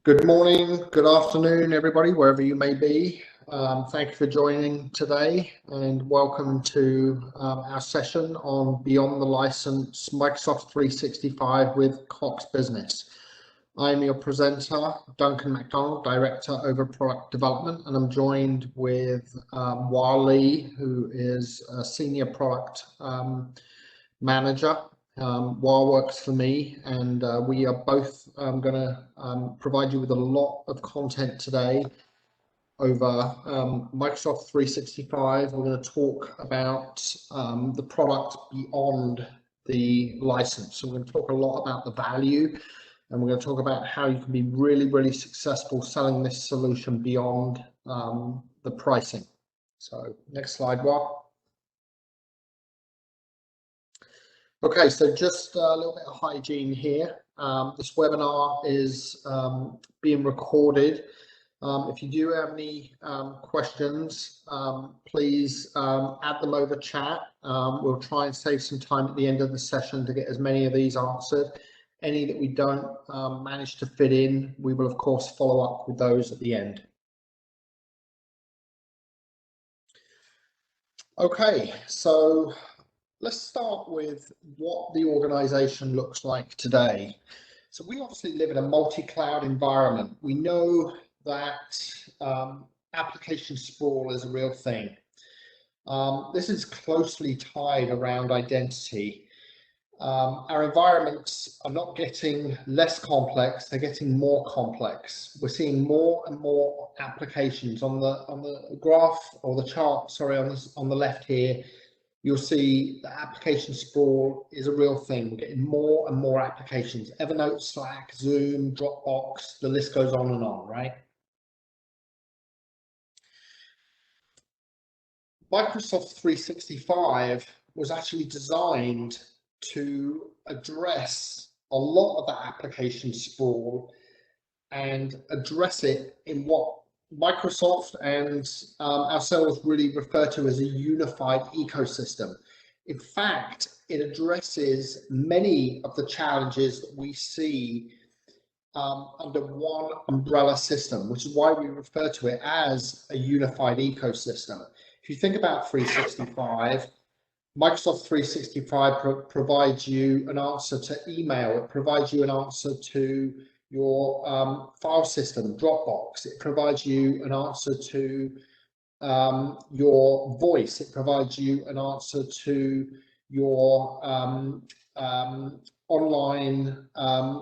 Good morning, good afternoon, everybody, wherever you may be. Thank you for joining today and welcome to our session on Beyond the License Microsoft 365 with Cox Business. I'm your presenter, Duncan MacDonald, Director over Product Development, and I'm joined with Wally, who is a Senior Product Manager. Wal works for me, and we are both going to provide you with a lot of content today over Microsoft 365. We're going to talk about the product beyond the license. So we're going to talk a lot about the value, and we're going to talk about how you can be really successful selling this solution beyond the pricing. So next slide, Wal. Okay, so just a little bit of hygiene here. This webinar is being recorded. If you do have any questions, please add them over chat. We'll try and save some time at the end of the session to get as many of these answered. Any that we don't manage to fit in, we will of course follow up with those at the end. Okay, so let's start with what the organization looks like today. So we obviously live in a multi-cloud environment. We know that application sprawl is a real thing. This is closely tied around identity. Our environments are not getting less complex, they're getting more complex. We're seeing more and more applications. On the graph, or the chart, sorry, on the left here, you'll see the application sprawl is a real thing. We're getting more and more applications. Evernote, Slack, Zoom, Dropbox, the list goes on and on, right? Microsoft 365 was actually designed to address a lot of that application sprawl and address it in what Microsoft and ourselves really refer to as a unified ecosystem. In fact, it addresses many of the challenges that we see under one umbrella system, which is why we refer to it as a unified ecosystem. If you think about 365, Microsoft 365 provides you an answer to email, it provides you an answer to your file system, Dropbox. It provides you an answer to your voice. It provides you an answer to your online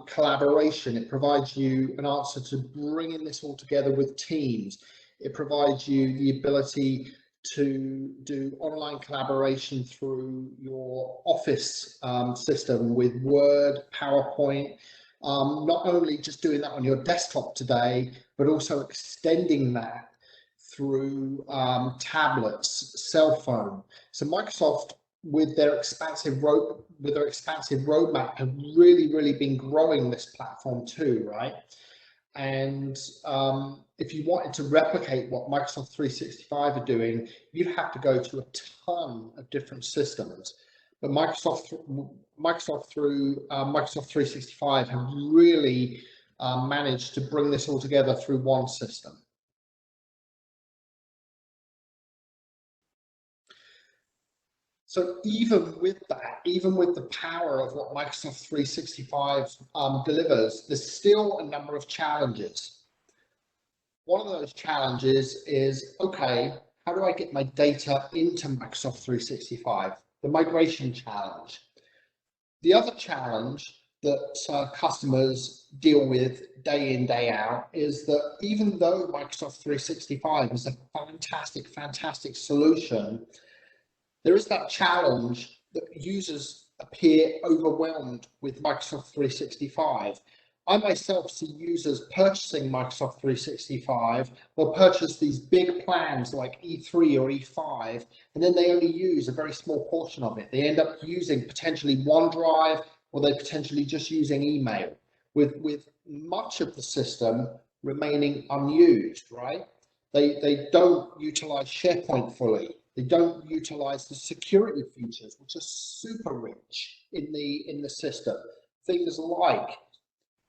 collaboration. It provides you an answer to bringing this all together with Teams. It provides you the ability to do online collaboration through your Office system with Word, PowerPoint. Not only just doing that on your desktop today, but also extending that through tablets, cell phone. So Microsoft, with their expansive roadmap, have really been growing this platform too, right? And if you wanted to replicate what Microsoft 365 are doing, you'd have to go to a ton of different systems. But Microsoft through Microsoft 365 have really managed to bring this all together through one system. So even with that, even with the power of what Microsoft 365 delivers, there's still a number of challenges. One of those challenges is, okay, how do I get my data into Microsoft 365? The migration challenge. The other challenge that customers deal with day in, day out is that even though Microsoft 365 is a fantastic solution, there is that challenge that users appear overwhelmed with Microsoft 365. I myself see users purchasing Microsoft 365. They'll purchase these big plans like E3 or E5, and then they only use a very small portion of it. They end up using potentially OneDrive, or they're potentially just using email, with much of the system remaining unused, right? They don't utilize SharePoint fully. They don't utilize the security features, which are super rich in the system. Things like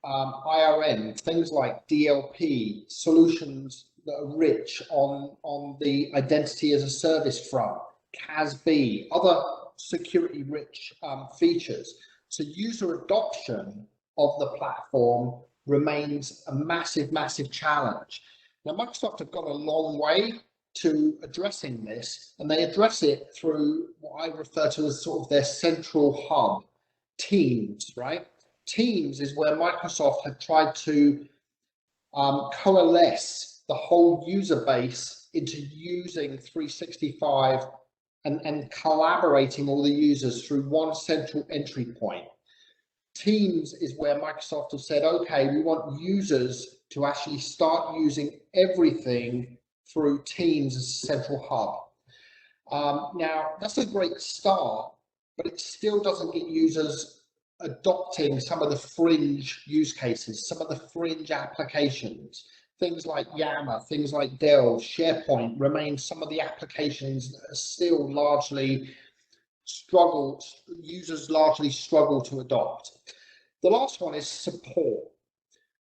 IRM, things like DLP, solutions that are rich on the identity as a service front, CASB, other security rich features. So user adoption of the platform remains a massive challenge. Now, Microsoft have gone a long way to addressing this, and they address it through what I refer to as sort of their central hub, Teams, right? Teams is where Microsoft have tried to coalesce the whole user base into using 365 and collaborating all the users through one central entry point. Teams is where Microsoft have said, okay, we want users to actually start using everything through Teams as a central hub. Now, that's a great start, but it still doesn't get users adopting some of the fringe use cases, some of the fringe applications. Things like Yammer, things like Delve, SharePoint remain some of the applications that are still users largely struggle to adopt. The last one is support.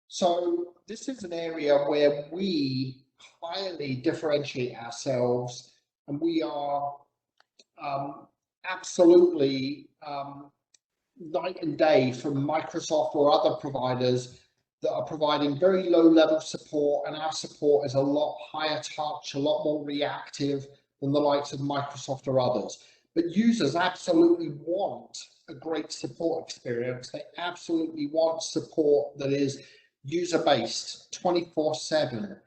So this is an area where we highly differentiate ourselves, and we are absolutely night and day from Microsoft or other providers that are providing very low level support, and our support is a lot higher touch, a lot more reactive than the likes of Microsoft or others. But users absolutely want a great support experience. They absolutely want support that is user-based, 24/7,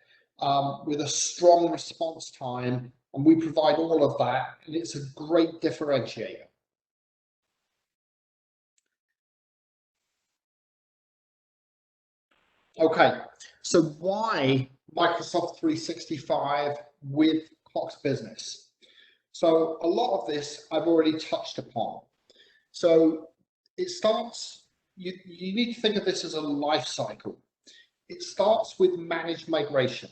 with a strong response time, and we provide all of that, and it's a great differentiator. Okay, so why Microsoft 365 with Cox Business? So a lot of this I've already touched upon. So it starts, you need to think of this as a life cycle. It starts with managed migration.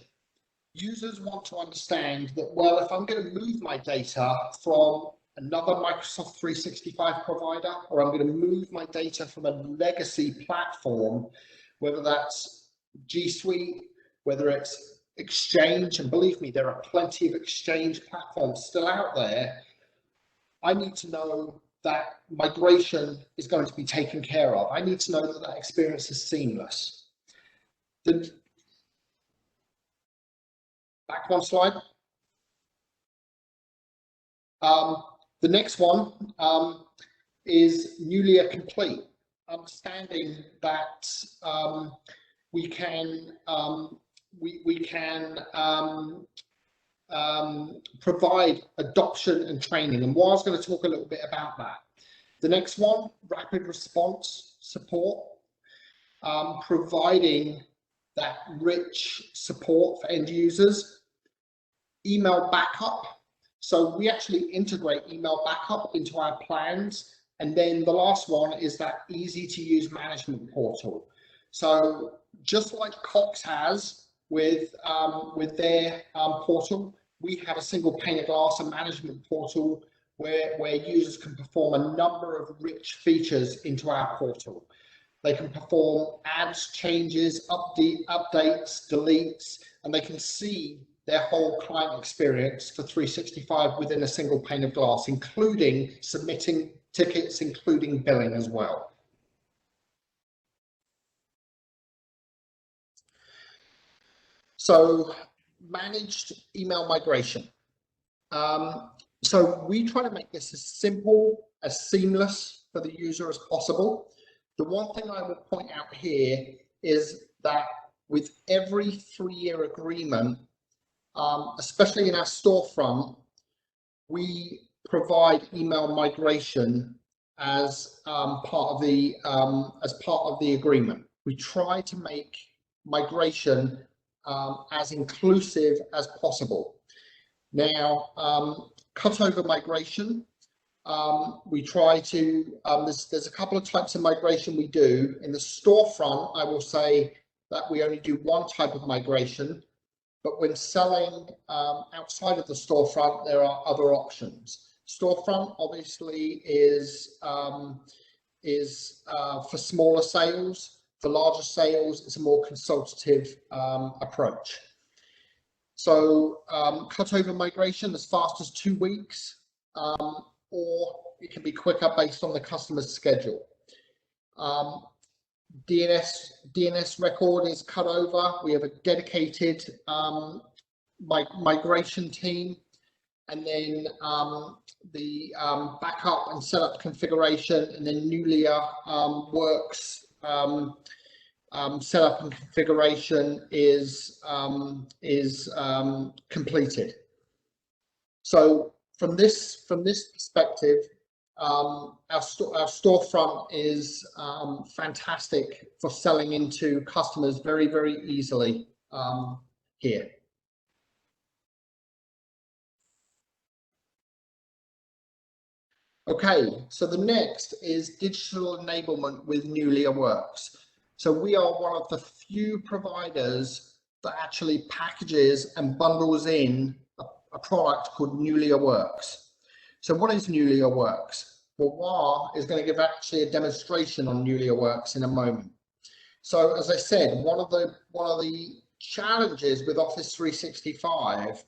Users want to understand that, well, if I'm going to move my data from another Microsoft 365 provider, or I'm going to move my data from a legacy platform, whether that's G Suite, whether it's Exchange, and believe me, there are plenty of Exchange platforms still out there, I need to know that migration is going to be taken care of. I need to know that that experience is seamless. Back one slide. The next one is Nulia Complete, understanding that we can provide adoption and training, and Wya's going to talk a little bit about that. The next one, RapidResponse Support, providing that rich support for end users. Email backup, so we actually integrate email backup into our plans. And then the last one is that easy to use management portal. So just like Cox has with their portal, we have a single pane of glass, a management portal where users can perform a number of rich features into our portal. They can perform adds, changes, updates, deletes, and they can see their whole client experience for 365 within a single pane of glass, including submitting tickets, including billing as well. So managed email migration. So we try to make this as simple, as seamless for the user as possible. The one thing I would point out here is that with every 3-year agreement, especially in our storefront, we provide email migration as part of the agreement. We try to make migration as inclusive as possible. Now, cutover migration, we try to, there's a couple of types of migration we do. In the storefront, I will say that we only do one type of migration, but when selling outside of the storefront, there are other options. Storefront obviously is for smaller sales. For larger sales, it's a more consultative approach. So cutover migration as fast as 2 weeks, or it can be quicker based on the customer's schedule. DNS record is cut over. We have a dedicated migration team, and then the backup and setup configuration, and then Nulia Works setup and configuration is completed. So from this perspective, our storefront is fantastic for selling into customers very, very easily here. Okay, so the next is digital enablement with Nulia Works. So we are one of the few providers that actually packages and bundles in a product called Nulia Works. So what is Nulia Works? Well, Wah is going to give actually a demonstration on Nulia Works in a moment. So as I said, one of the challenges with Office 365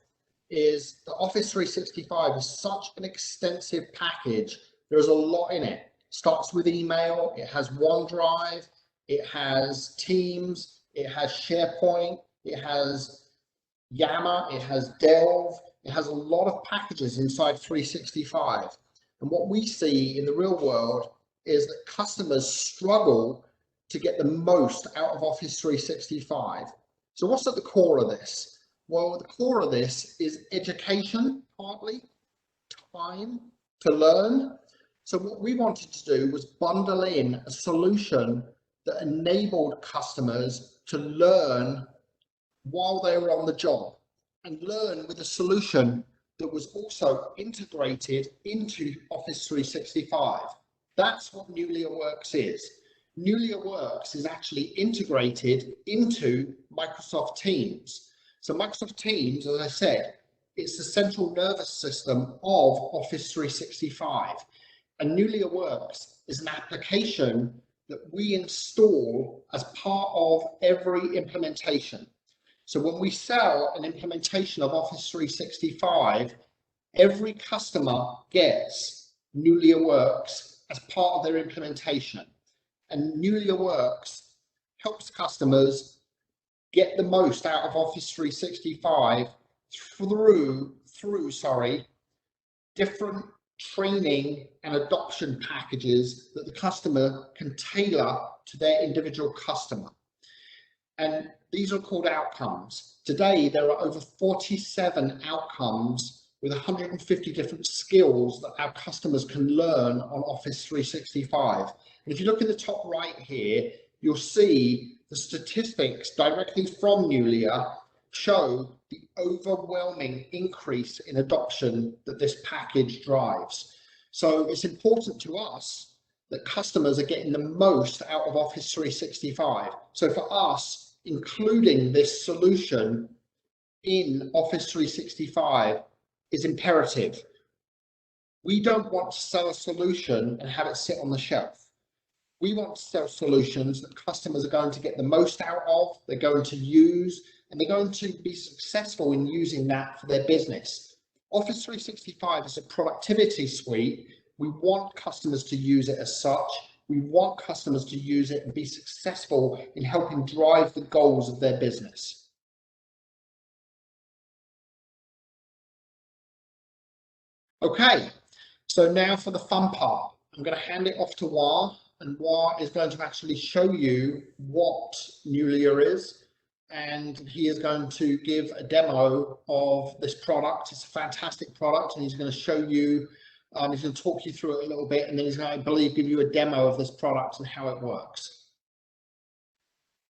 is the Office 365 is such an extensive package. There's a lot in it. It starts with email, it has OneDrive, it has Teams, it has SharePoint, it has Yammer, it has Delve, it has a lot of packages inside 365. And what we see in the real world is that customers struggle to get the most out of Office 365. So what's at the core of this? Well, the core of this is education, partly, time to learn. So what we wanted to do was bundle in a solution that enabled customers to learn while they were on the job, and learn with a solution that was also integrated into Office 365. That's what Nulia Works is. Nulia Works is actually integrated into Microsoft Teams. So Microsoft Teams, as I said, it's the central nervous system of Office 365. And Nulia Works is an application that we install as part of every implementation. So when we sell an implementation of Office 365, every customer gets Nulia Works as part of their implementation. And Nulia Works helps customers get the most out of Office 365 through different training and adoption packages that the customer can tailor to their individual customer. And these are called outcomes. Today, there are over 47 outcomes with 150 different skills that our customers can learn on Office 365. And if you look in the top right here, you'll see the statistics directly from Nulia show the overwhelming increase in adoption that this package drives. So it's important to us that customers are getting the most out of Office 365. So for us, including this solution in Office 365 is imperative. We don't want to sell a solution and have it sit on the shelf. We want to sell solutions that customers are going to get the most out of, they're going to use, and they're going to be successful in using that for their business. Office 365 is a productivity suite. We want customers to use it as such. We want customers to use it and be successful in helping drive the goals of their business. Okay, so now for the fun part. I'm going to hand it off to Wah, and Wah is going to actually show you what Nulia is, and he is going to give a demo of this product. It's a fantastic product, and he's going to show you, he's going to talk you through it a little bit, and then he's going to, I believe, give you a demo of this product and how it works.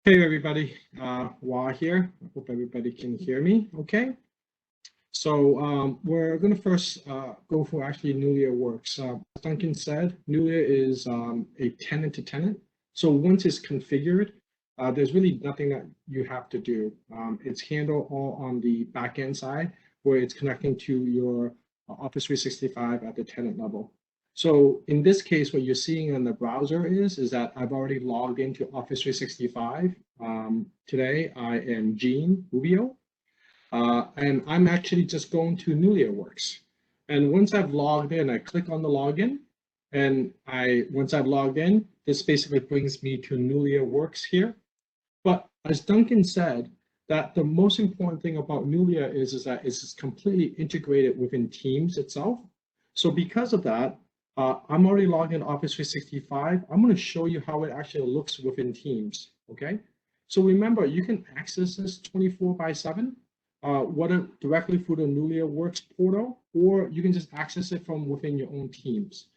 Hey everybody, Wah here. I hope everybody can hear me okay. So we're going to first go for actually Nulia Works. As Duncan said, Nulia is a tenant to tenant. So once it's configured, there's really nothing that you have to do. It's handled all on the back end side, where it's connecting to your Office 365 at the tenant level. So in this case, what you're seeing in the browser is that I've already logged into Office 365. Today, I am Gene Rubio, and I'm actually just going to Nulia Works. And once I've logged in, I click on the login, and once I've logged in, this basically brings me to Nulia Works here. But as Duncan said, that the most important thing about Nulia is that it's completely integrated within Teams itself. So because of that, I'm already logged in Office 365. I'm going to show you how it actually looks within Teams, okay? So remember, you can access this 24/7, whether directly through the Nulia Works portal, or you can just access it from within your own Teams.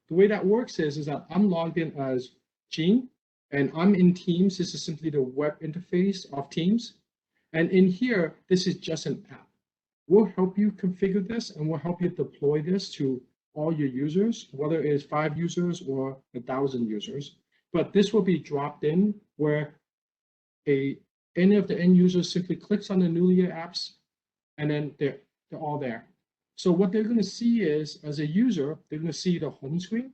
The way that works is that I'm logged in as Gene, and I'm in Teams. This is simply the web interface of Teams. And in here, this is just an app. We'll help you configure this, and we'll help you deploy this to all your users, whether it's 5 users or 1,000 users. But this will be dropped in where any of the end users simply clicks on the Nulia apps, and then they're all there. So what they're going to see is, as a user, they're going to see the home screen.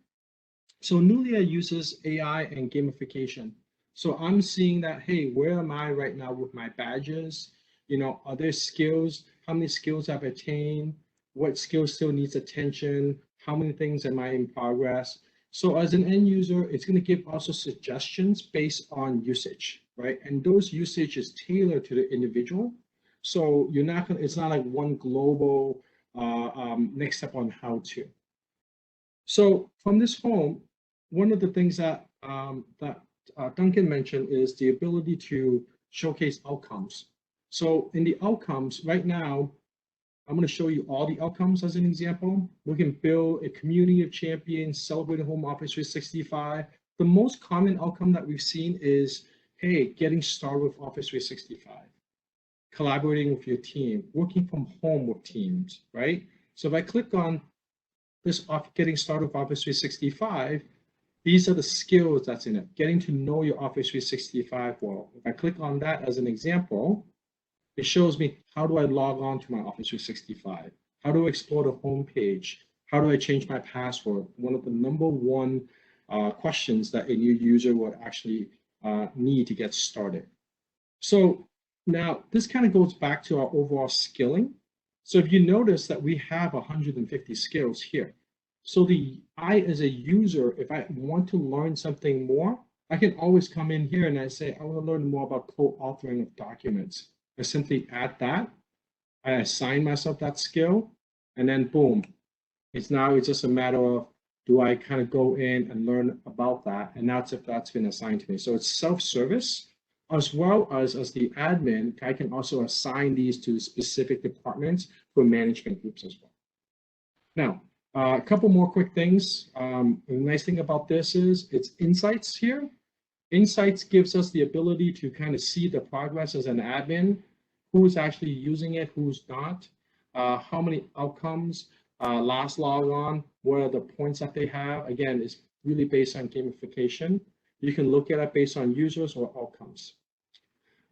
So Nulia uses AI and gamification. So I'm seeing that, hey, where am I right now with my badges? You know, are there skills? How many skills I've attained? What skills still needs attention? How many things am I in progress? So as an end user, it's going to give also suggestions based on usage, right? And those usage is tailored to the individual. So you're not going to, it's not like one global next step on how to. So from this home, one of the things that Duncan mentioned is the ability to showcase outcomes. So in the outcomes right now, I'm going to show you all the outcomes as an example. We can build a community of champions, celebrating home Office 365. The most common outcome that we've seen is, hey, getting started with Office 365, collaborating with your team, working from home with teams, right? So if I click on this getting started with Office 365, these are the skills that's in it, getting to know your Office 365 well. If I click on that as an example, it shows me how do I log on to my Office 365? How do I explore the home page? How do I change my password? One of the #1 questions that a new user would actually need to get started. So now this kind of goes back to our overall skilling. So if you notice that we have 150 skills here. So I, as a user, if I want to learn something more, I can always come in here and I say, I want to learn more about co-authoring of documents. I simply add that, I assign myself that skill, and then boom. It's just a matter of, do I kind of go in and learn about that? And that's if that's been assigned to me. So it's self-service, as well as the admin, I can also assign these to specific departments for management groups as well. Now, a couple more quick things. The nice thing about this is it's insights here. Insights gives us the ability to kind of see the progress as an admin, who's actually using it, who's not, how many outcomes, last log on, what are the points that they have. Again, it's really based on gamification. You can look at it based on users or outcomes.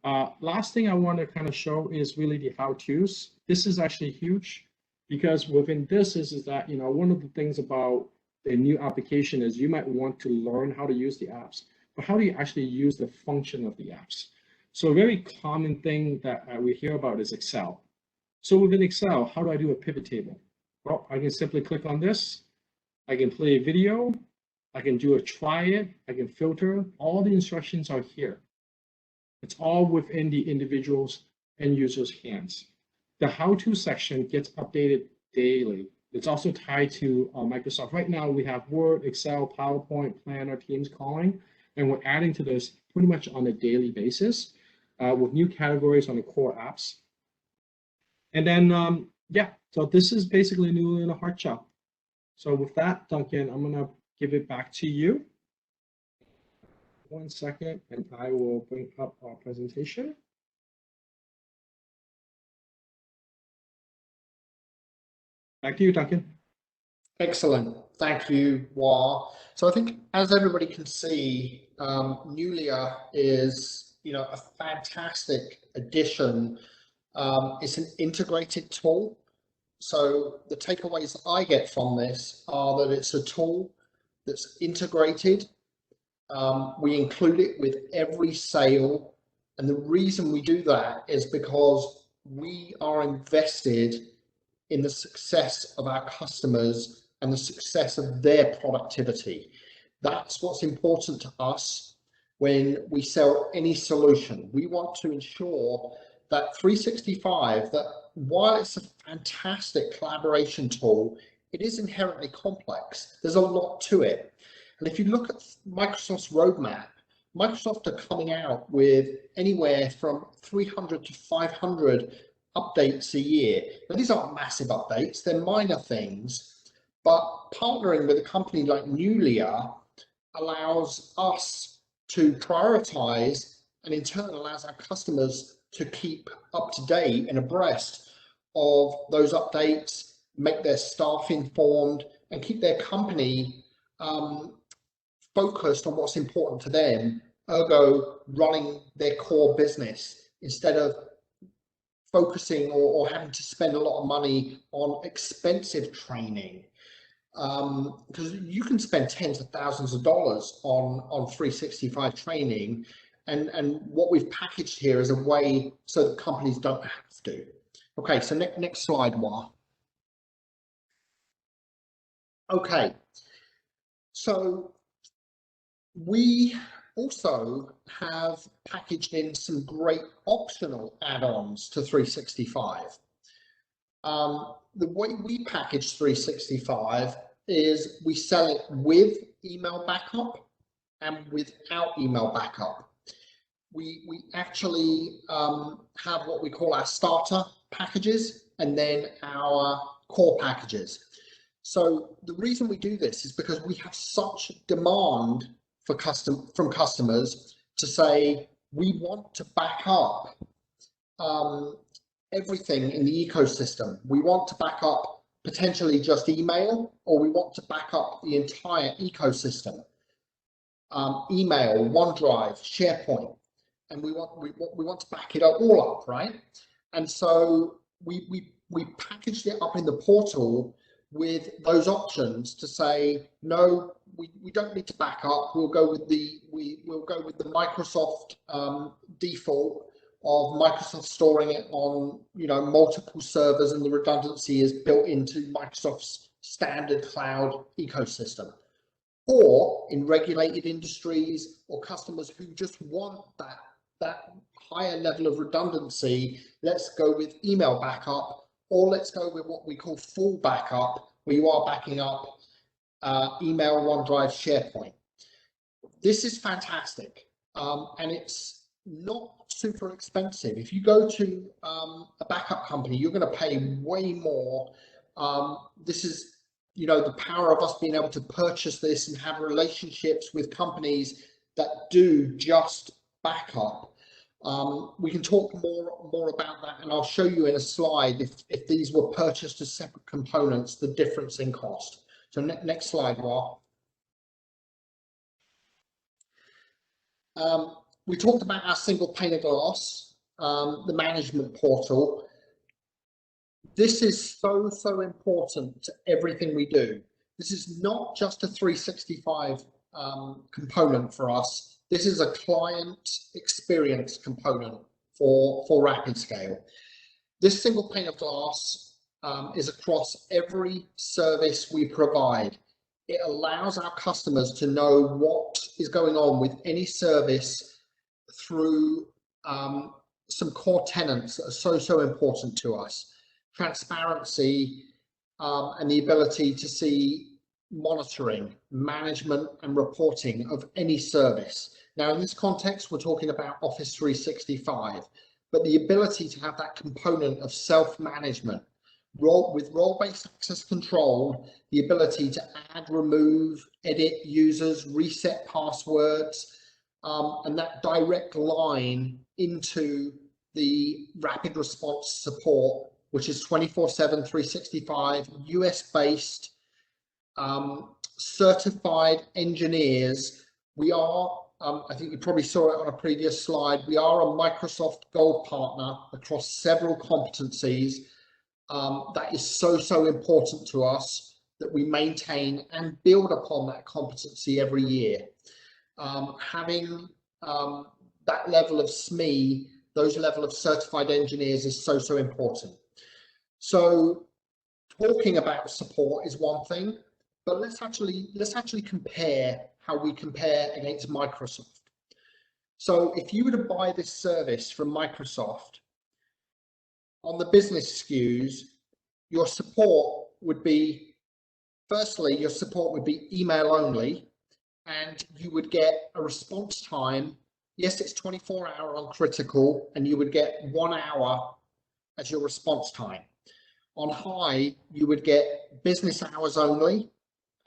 Last thing I want to kind of show is really the how-tos. This is actually huge because within this is that, you know, one of the things about a new application is you might want to learn how to use the apps, but how do you actually use the function of the apps? So a very common thing that we hear about is Excel. So within Excel, how do I do a pivot table? Well, I can simply click on this. I can play a video. I can do a try it. I can filter. All the instructions are here. It's all within the individual's end user's hands. The how-to section gets updated daily. It's also tied to Microsoft. Right now, we have Word, Excel, PowerPoint, Planner, Teams calling, and we're adding to this pretty much on a daily basis with new categories on the core apps. And then, yeah, so this is basically Nulia in a nutshell. So with that, Duncan, I'm going to give it back to you. 1 second, and I will bring up our presentation. Back to you, Duncan. Excellent. Thank you, Wah. So I think, as everybody can see, Nulia is, you know, a fantastic addition. It's an integrated tool. So the takeaways that I get from this are that it's a tool that's integrated. We include it with every sale. And the reason we do that is because we are invested in the success of our customers and the success of their productivity. That's what's important to us when we sell any solution. We want to ensure that 365, that while it's a fantastic collaboration tool, it is inherently complex. There's a lot to it. And if you look at Microsoft's roadmap, Microsoft are coming out with anywhere from 300 to 500 updates a year. Now, these aren't massive updates, they're minor things, but partnering with a company like Nulia allows us to prioritize and in turn allows our customers to keep up to date and abreast of those updates, make their staff informed and keep their company focused on what's important to them, ergo running their core business instead of focusing or having to spend a lot of money on expensive training. Because you can spend tens of thousands of dollars on 365 training, and what we've packaged here is a way so that companies don't have to. Okay, so next slide, Wah. Okay, so we also have packaged in some great optional add-ons to 365. The way we package 365 is we sell it with email backup and without email backup. We actually have what we call our starter packages and then our core packages. So the reason we do this is because we have such demand from customers to say we want to back up everything in the ecosystem. We want to back up potentially just email, or we want to back up the entire ecosystem. Email, OneDrive, SharePoint, and we want to back it all up, right? And so we packaged it up in the portal with those options to say no, we don't need to back up. We'll go with the Microsoft default of Microsoft storing it on multiple servers, and the redundancy is built into Microsoft's standard cloud ecosystem. Or in regulated industries or customers who just want that higher level of redundancy, let's go with email backup, or let's go with what we call full backup, where you are backing up email, OneDrive, SharePoint. This is fantastic, and it's not super expensive. If you go to a backup company, you're going to pay way more. This is, the power of us being able to purchase this and have relationships with companies that do just backup. We can talk more about that, and I'll show you in a slide if these were purchased as separate components, the difference in cost. So next slide, Rob. We talked about our single pane of glass, the management portal. This is so important to everything we do. This is not just a 365 component for us. This is a client experience component for RapidScale. This single pane of glass is across every service we provide. It allows our customers to know what is going on with any service through some core tenets that are so important to us. Transparency and the ability to see monitoring, management and reporting of any service. Now in this context, we're talking about Office 365, but the ability to have that component of self-management with role-based access control, the ability to add, remove, edit users, reset passwords, and that direct line into the RapidResponse Support, which is 24/7, 365, US-based, certified engineers. We are, I think you probably saw it on a previous slide, we are a Microsoft Gold partner across several competencies. That is so important to us, that we maintain and build upon that competency every year. Having that level of SME, those level of certified engineers is so important. So talking about support is one thing, but let's actually compare how we compare against Microsoft. So if you were to buy this service from Microsoft, on the business SKUs, your support would be, firstly, your support would be email only, and you would get a response time. Yes, it's 24-hour on critical, and you would get 1 hour as your response time. On high, you would get business hours only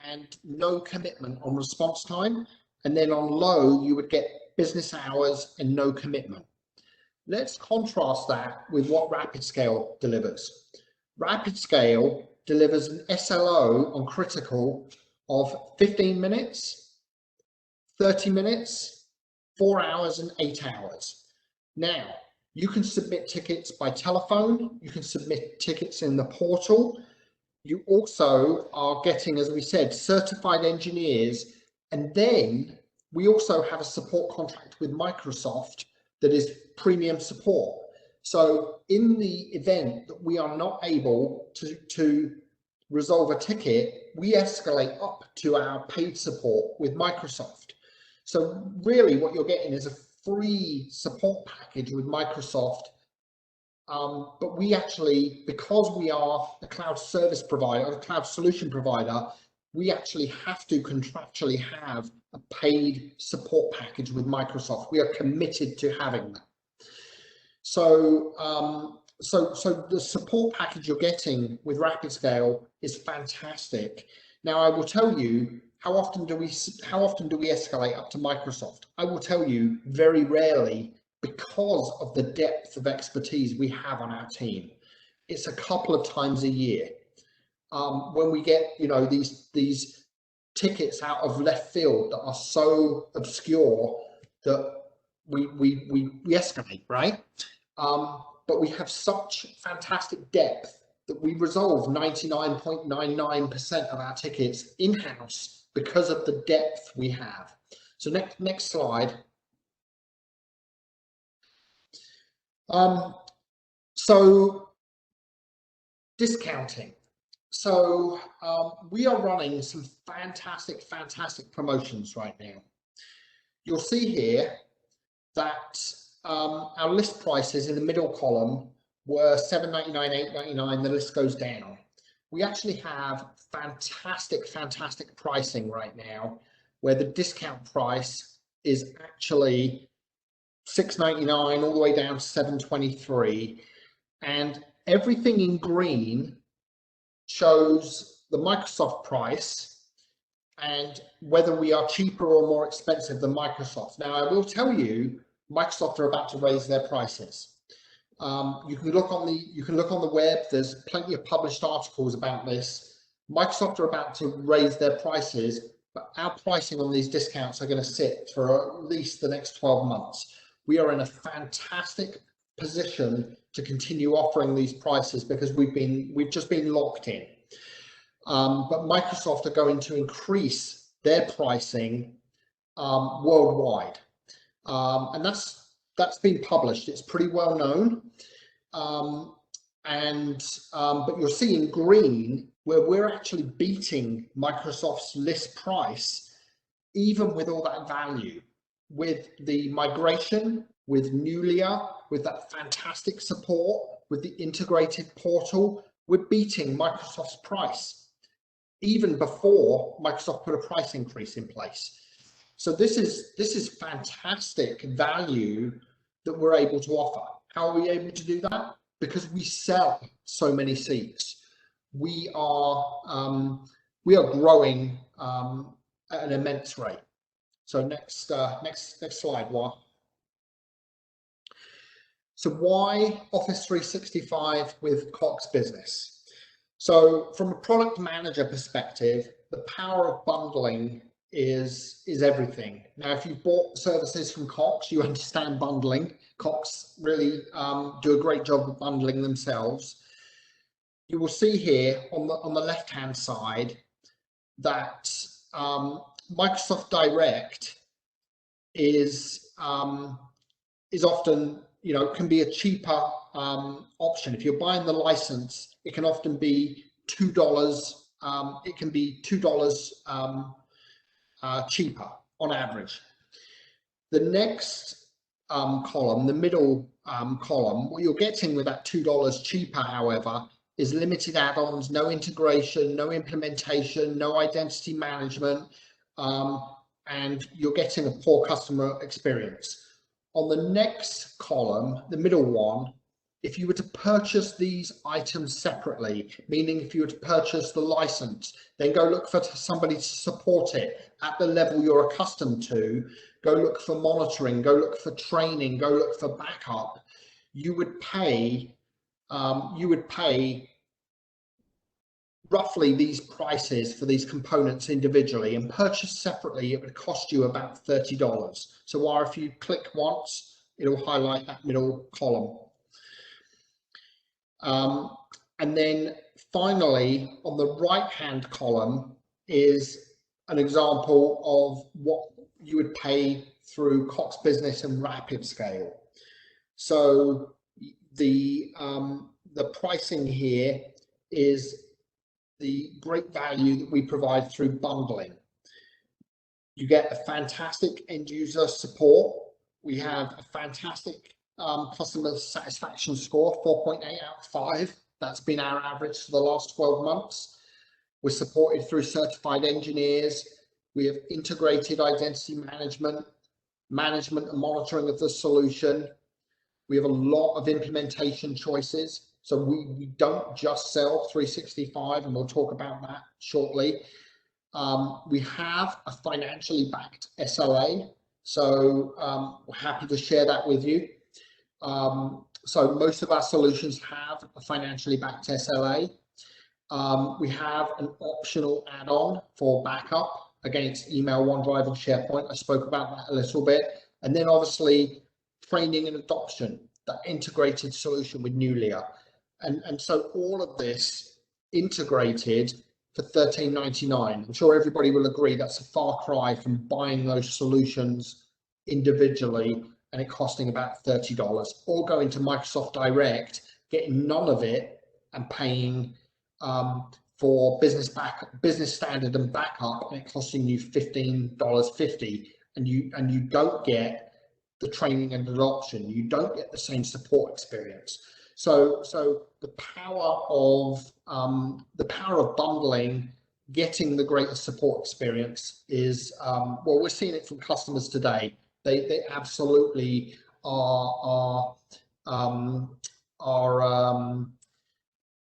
and no commitment on response time. And then on low, you would get business hours and no commitment. Let's contrast that with what RapidScale delivers. RapidScale delivers an SLO on critical of 15 minutes, 30 minutes, 4 hours, and 8 hours. Now, you can submit tickets by telephone, you can submit tickets in the portal. You also are getting, as we said, certified engineers, and then we also have a support contract with Microsoft that is premium support. So in the event that we are not able to resolve a ticket, we escalate up to our paid support with Microsoft. So really what you're getting is a free support package with Microsoft, but we actually, because we are a cloud service provider, a cloud solution provider, we actually have to contractually have a paid support package with Microsoft. We are committed to having that. So, so the support package you're getting with RapidScale is fantastic. Now, I will tell you, how often do we escalate up to Microsoft? I will tell you, very rarely, because of the depth of expertise we have on our team. It's a couple of times a year. When we get, you know, these tickets out of left field that are so obscure that we escalate, right? But we have such fantastic depth that we resolve 99.99% of our tickets in-house because of the depth we have. So next slide. So discounting. So we are running some fantastic promotions right now. You'll see here that our list prices in the middle column were $7.99, $8.99. The list goes down. We actually have fantastic pricing right now, where the discount price is actually $6.99 all the way down to $7.23, and everything in green shows the Microsoft price and whether we are cheaper or more expensive than Microsoft. Now, I will tell you, Microsoft are about to raise their prices. You can look on the web. There's plenty of published articles about this. Microsoft are about to raise their prices, but our pricing on these discounts are going to sit for at least the next 12 months. We are in a fantastic position to continue offering these prices because we've just been locked in. But Microsoft are going to increase their pricing worldwide, and that's been published. It's pretty well known, but you're seeing green where we're actually beating Microsoft's list price, even with all that value, with the migration, with Nulia, with that fantastic support, with the integrated portal. We're beating Microsoft's price, even before Microsoft put a price increase in place. So this is fantastic value that we're able to offer. How are we able to do that? Because we sell so many seats. We are growing at an immense rate. So next slide, Wa. So why Office 365 with Cox Business? So from a product manager perspective, the power of bundling is everything. Now, if you've bought services from Cox, you understand bundling. Cox really do a great job of bundling themselves. you will see here on the left hand side that Microsoft Direct is often, you know, can be a cheaper option. If you're buying the license, it can often be $2. It can be $2 cheaper on average. The next column, the middle column, what you're getting with that $2 cheaper, however, is limited add-ons, no integration, no implementation, no identity management, and you're getting a poor customer experience. On the next column, the middle one, if you were to purchase these items separately, meaning if you were to purchase the license, then go look for somebody to support it at the level you're accustomed to, go look for monitoring, go look for training, go look for backup, you would pay roughly these prices for these components individually, and purchased separately it would cost you about $30. So while if you click once, it'll highlight that middle column. And then finally, on the right hand column is an example of what you would pay through Cox Business and RapidScale. So the pricing here is the great value that we provide through bundling. You get a fantastic end user support. We have a fantastic customer satisfaction score, 4.8 out of 5. That's been our average for the last 12 months. We're supported through certified engineers. We have integrated identity management and monitoring of the solution. We have a lot of implementation choices. So we don't just sell 365, and we'll talk about that shortly. We have a financially backed SLA, so we're happy to share that with you. So most of our solutions have a financially backed SLA. We have an optional add-on for backup against email, OneDrive, and SharePoint. I spoke about that a little bit. And then obviously training and adoption, that integrated solution with Nulia. And so all of this integrated for $13.99. I'm sure everybody will agree that's a far cry from buying those solutions individually and it costing about $30, or going to Microsoft Direct, getting none of it and paying for business standard and backup, and it costing you $15.50, and you don't get the training and adoption. You don't get the same support experience. So the power of bundling, getting the greatest support experience is well, we're seeing it from customers today. They absolutely are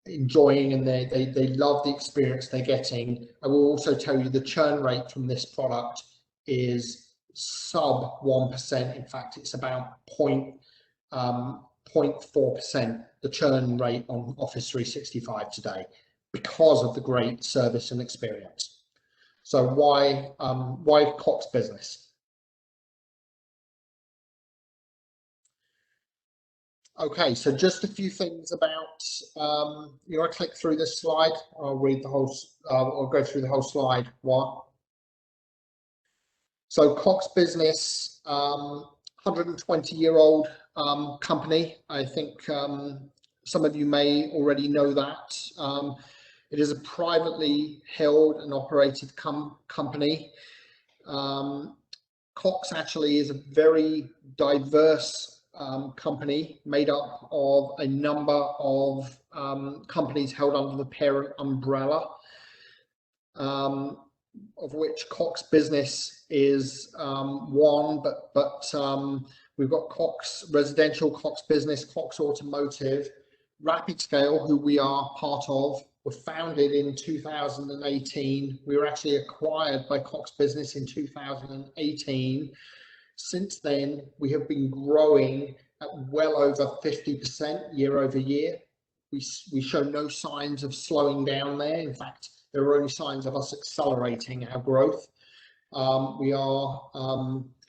enjoying, and they love the experience they're getting. I will also tell you the churn rate from this product is sub 1%. In fact, it's about 0.4%, the churn rate on Office 365 today, because of the great service and experience. So why Cox Business? Okay, so just a few things about, I click through this slide. I'll read the whole, I'll go through the whole slide. What? So Cox Business, 120-year-old company. I think some of you may already know that. It is a privately held and operated company. Cox actually is a very diverse company made up of a number of companies held under the parent umbrella, of which Cox Business is one, but we've got Cox Residential, Cox Business, Cox Automotive, RapidScale, who we are part of, were founded in 2018. We were actually acquired by Cox Business in 2018. Since then, we have been growing at well over 50% year over year. We show no signs of slowing down there. In fact, there are only signs of us accelerating our growth. We are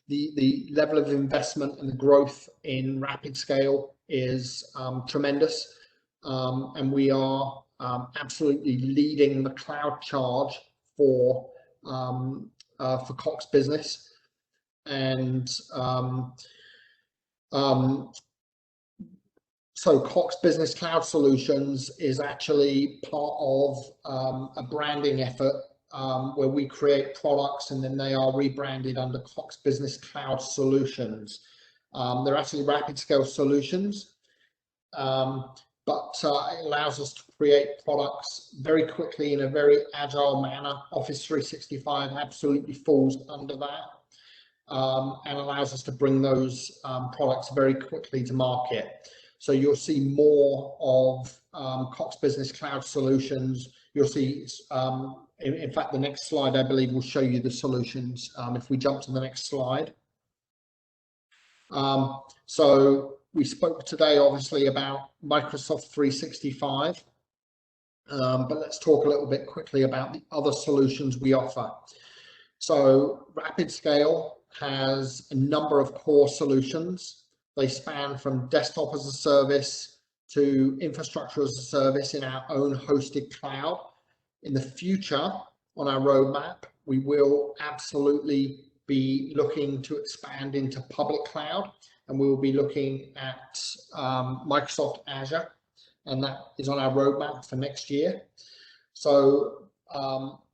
the level of investment and the growth in RapidScale is tremendous, and we are absolutely leading the cloud charge for Cox Business. And so Cox Business Cloud Solutions is actually part of a branding effort where we create products and then they are rebranded under Cox Business Cloud Solutions. They're actually rapid scale solutions, but it allows us to create products very quickly in a very agile manner. Office 365 absolutely falls under that, and allows us to bring those products very quickly to market. So you'll see more of Cox Business Cloud Solutions. You'll see, in fact, the next slide, I believe, will show you the solutions. If we jump to the next slide. So we spoke today, obviously, about Microsoft 365, but let's talk a little bit quickly about the other solutions we offer. So RapidScale has a number of core solutions. They span from desktop as a service to infrastructure as a service in our own hosted cloud. In the future, on our roadmap, we will absolutely be looking to expand into public cloud, and we will be looking at Microsoft Azure, and that is on our roadmap for next year. So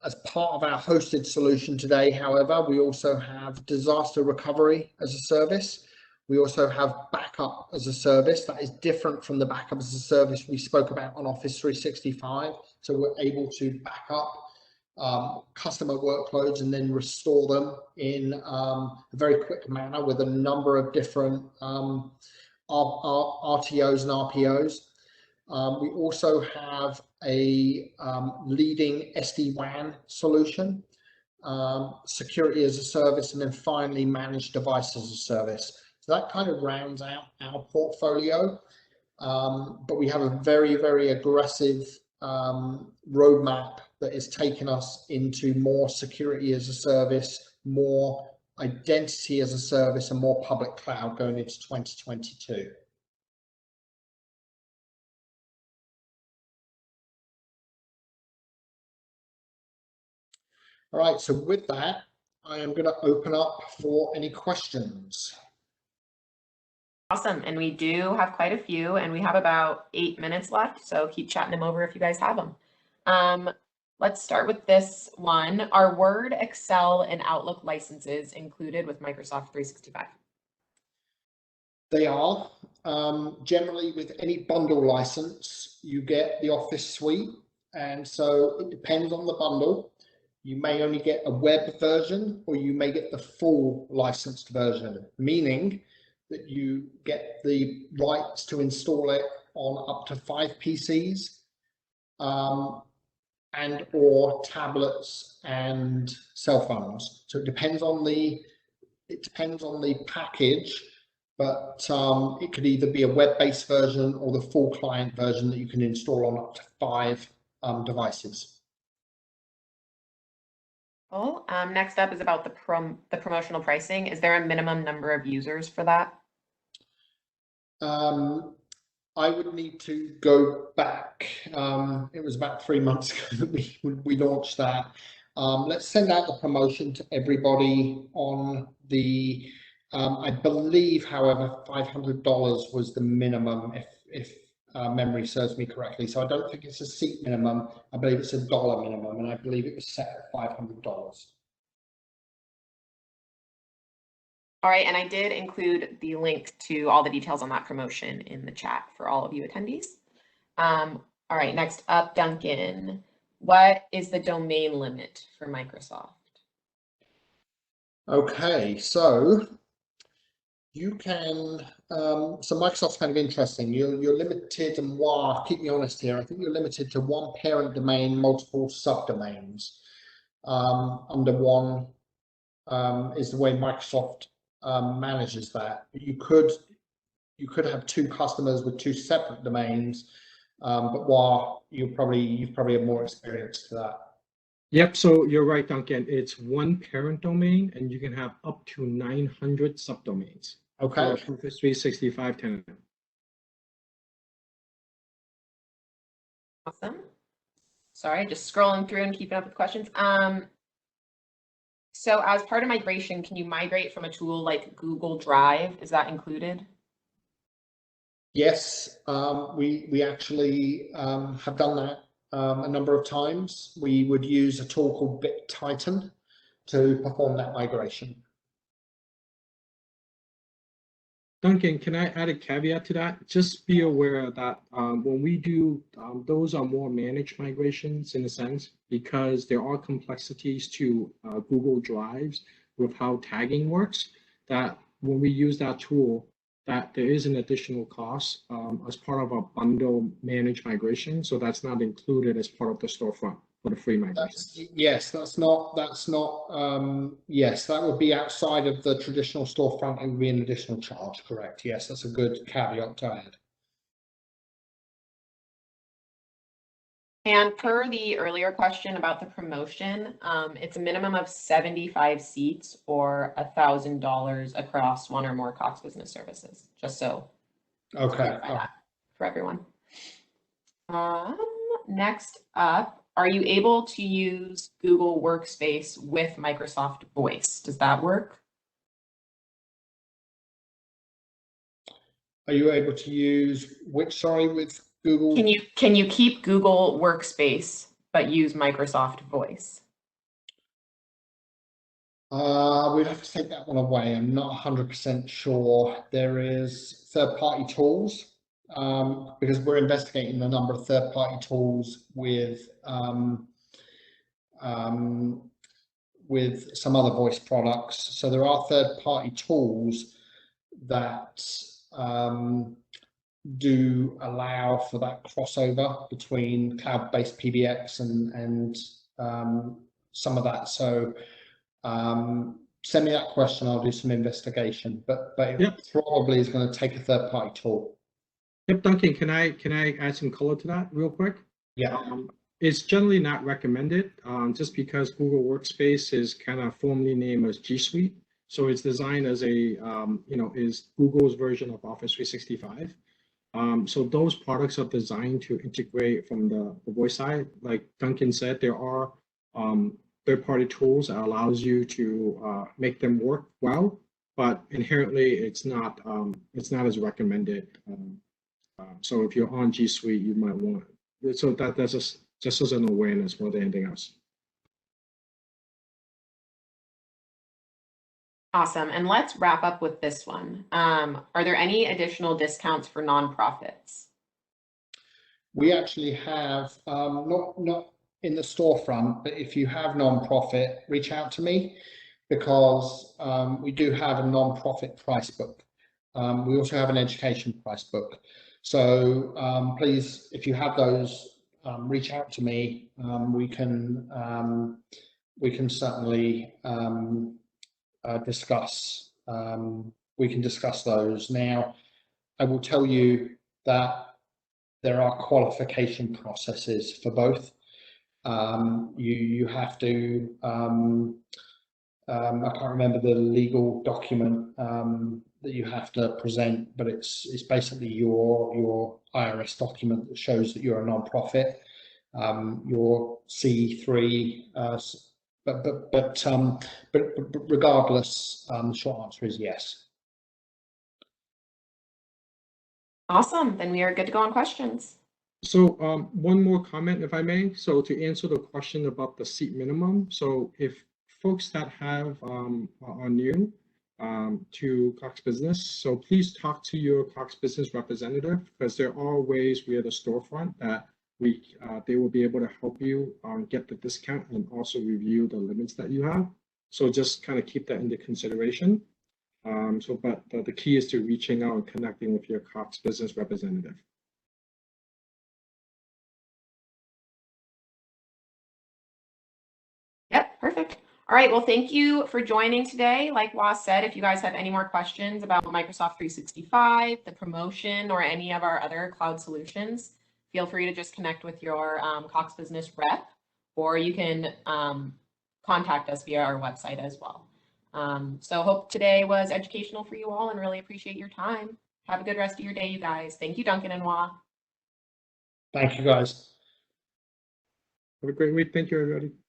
as part of our hosted solution today, however, we also have disaster recovery as a service. We also have backup as a service that is different from the backup as a service we spoke about on Office 365. So we're able to back up customer workloads and then restore them in a very quick manner with a number of different RTOs and RPOs. We also have a leading SD-WAN solution, security as a service, and then finally managed devices as a service. So that kind of rounds out our portfolio, but we have a very, very aggressive roadmap that is taking us into more security as a service, more identity as a service, and more public cloud going into 2022. All right, so with that, I am going to open up for any questions. Awesome, and we do have quite a few, and we have about 8 minutes left, so keep chatting them over if you guys have them. Let's start with this one. Are Word, Excel, and Outlook licenses included with Microsoft 365? They are. Generally, with any bundle license, you get the Office suite, and so it depends on the bundle. You may only get a web version, or you may get the full licensed version, meaning that you get the rights to install it on up to 5 PCs and or tablets and cell phones. So it depends on the package, but it could either be a web-based version or the full client version that you can install on up to 5 devices. Cool. Next up is about the promotional pricing. Is there a minimum number of users for that? I would need to go back. It was about 3 months ago that we launched that. Let's send out the promotion to everybody on the, I believe, however, $500 was the minimum, if memory serves me correctly. So I don't think it's a seat minimum. I believe it's a dollar minimum, and I believe it was set at $500. All right, and I did include the link to all the details on that promotion in the chat for all of you attendees. All right, next up, Duncan. What is the domain limit for Microsoft? Okay, so you can, so Microsoft's kind of interesting. You're limited, and keep me honest here, I think you're limited to one parent domain, multiple subdomains under one, is the way Microsoft manages that. You could have 2 customers with 2 separate domains, but you've probably have more experience to that. Yep, so you're right, Duncan. It's one parent domain, and you can have up to 900 subdomains. Okay. Office 365 tenant. Awesome. Sorry, just scrolling through and keeping up with questions. So as part of migration, can you migrate from a tool like Google Drive? Is that included? Yes, we actually have done that a number of times. We would use a tool called BitTitan to perform that migration. Duncan, can I add a caveat to that? Just be aware that when we do, those are more managed migrations in a sense, because there are complexities to Google Drives with how tagging works, that when we use that tool, that there is an additional cost as part of a bundle managed migration. So that's not included as part of the storefront for the free migration. Yes, that's not, yes, that would be outside of the traditional storefront and would be an additional charge, correct? Yes, that's a good caveat to add. And per the earlier question about the promotion, it's a minimum of 75 seats or $1,000 across one or more Cox Business services, just so. Okay. For everyone. Next up, are you able to use Google Workspace with Microsoft Voice? Does that work? Are you able to use which, sorry, with Google? Can you keep Google Workspace but use Microsoft Voice? We'd have to take that one away. I'm not 100% sure. There is third-party tools because we're investigating a number of third-party tools with some other voice products. So there are third-party tools that do allow for that crossover between cloud-based PBX and some of that. So send me that question. I'll do some investigation, but it probably is going to take a third-party tool. Yep, Duncan, can I add some color to that real quick? Yeah. It's generally not recommended just because Google Workspace is kind of formally named as G Suite. So it's designed as a, is Google's version of Office 365. So those products are designed to integrate from the voice side. Like Duncan said, there are third-party tools that allows you to make them work well, but inherently it's not as recommended. So if you're on G Suite, you might want it. So that's just as an awareness more than anything else. Awesome. And let's wrap up with this one. Are there any additional discounts for nonprofits? We actually have, not in the storefront, but if you have nonprofit, reach out to me because we do have a nonprofit price book. We also have an education price book. So please, if you have those, reach out to me. We can certainly discuss. We can discuss those. Now, I will tell you that there are qualification processes for both. You have to. I can't remember the legal document that you have to present, but it's basically your IRS document that shows that you're a non-profit. Your C3, but regardless, the short answer is yes. Awesome. Then we are good to go on questions. So one more comment, if I may. So to answer the question about the seat minimum. So if folks that have are new to Cox Business, so please talk to your Cox Business representative because there are ways via the storefront that they will be able to help you get the discount and also review the limits that you have. So just kind of keep that into consideration. But the key is to reaching out and connecting with your Cox Business representative. Yep, perfect. All right, well, thank you for joining today. Like Was said, if you guys have any more questions about Microsoft 365, the promotion, or any of our other cloud solutions, feel free to just connect with your Cox Business rep, or you can contact us via our website as well. So hope today was educational for you all and really appreciate your time. Have a good rest of your day, you guys. Thank you, Duncan and Wa. Thank you, guys. Have a great week. Thank you, everybody.